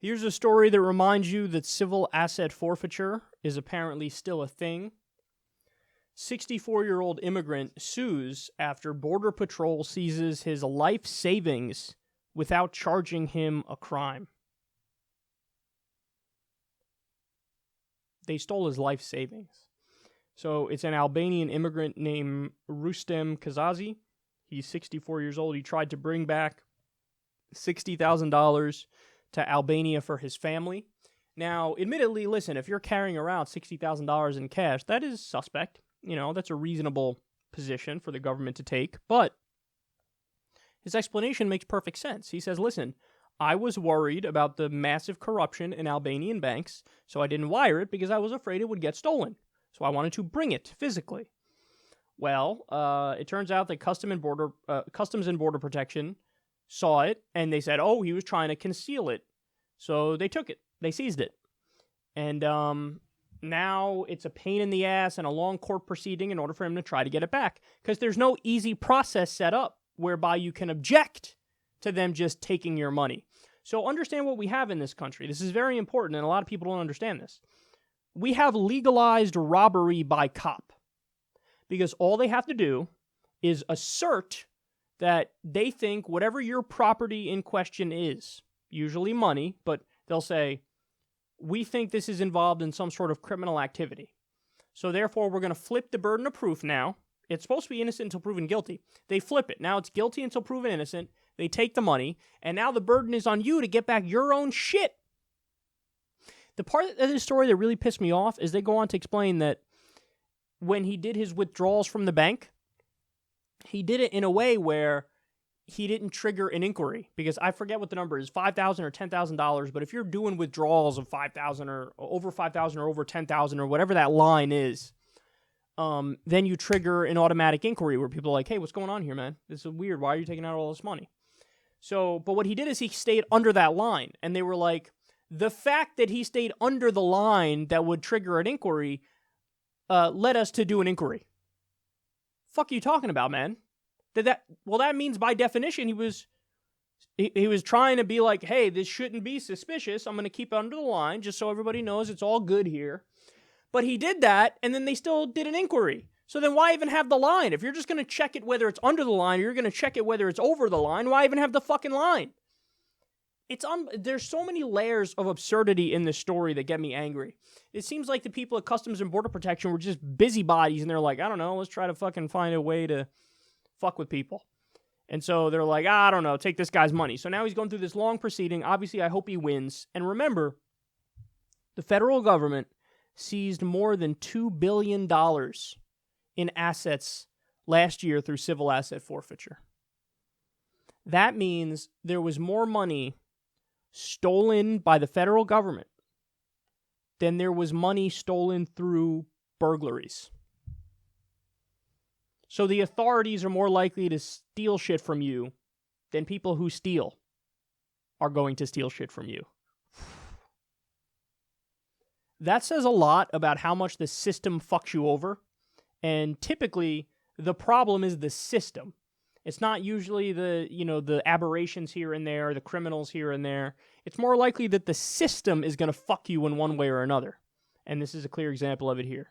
Here's a story that reminds you that civil asset forfeiture is apparently still a thing. 64-year-old immigrant sues after Border Patrol seizes his life savings without charging him a crime. They stole his life savings. So it's an Albanian immigrant named Rustem Kazazi. He's 64 years old. He tried to bring back $60,000 to Albania for his family. Now, admittedly, listen, if you're carrying around $60,000 in cash, that is suspect. You know, that's a reasonable position for the government to take. But his explanation makes perfect sense. He says, listen, I was worried about the massive corruption in Albanian banks, so I didn't wire it because I was afraid it would get stolen. So I wanted to bring it physically. Well, it turns out that Customs and Border Protection saw it, and they said, oh, he was trying to conceal it. So they took it. They seized it. And now it's a pain in the ass and a long court proceeding in order for him to try to get it back. Because there's no easy process set up whereby you can object to them just taking your money. So understand what we have in this country. This is very important, and a lot of people don't understand this. We have legalized robbery by cop. Because all they have to do is assert that they think whatever your property in question is, usually money, but they'll say, we think this is involved in some sort of criminal activity. So therefore, we're going to flip the burden of proof now. It's supposed to be innocent until proven guilty. They flip it. Now it's guilty until proven innocent. They take the money, and now the burden is on you to get back your own shit. The part of this story that really pissed me off is they go on to explain that when he did his withdrawals from the bank, he did it in a way where he didn't trigger an inquiry, because I forget what the number is, $5,000 or $10,000, but if you're doing withdrawals of $5,000 or over $5,000 or over $10,000 or whatever that line is, then you trigger an automatic inquiry where people are like, hey, what's going on here, man? This is weird. Why are you taking out all this money? So, but what he did is he stayed under that line, and they were like, the fact that he stayed under the line that would trigger an inquiry led us to do an inquiry. Fuck you talking about, man? Well, that means by definition he was trying to be like, hey, this shouldn't be suspicious. I'm going to keep it under the line just so everybody knows it's all good here. But he did that, and then they still did an inquiry. So then why even have the line? If you're just going to check it whether it's under the line or you're going to check it whether it's over the line, why even have the fucking line? There's so many layers of absurdity in this story that get me angry. It seems like the people at Customs and Border Protection were just busybodies, and they're like, I don't know, let's try to fucking find a way to fuck with people. And so they're like, I don't know, take this guy's money. So now he's going through this long proceeding. Obviously, I hope he wins. And remember, the federal government seized more than $2 billion in assets last year through civil asset forfeiture. That means there was more money stolen by the federal government than there was money stolen through burglaries. So the authorities are more likely to steal shit from you than people who steal are going to steal shit from you. That says a lot about how much the system fucks you over. And typically, the problem is the system. It's not usually the aberrations here and there, the criminals here and there. It's more likely that the system is going to fuck you in one way or another. And this is a clear example of it here.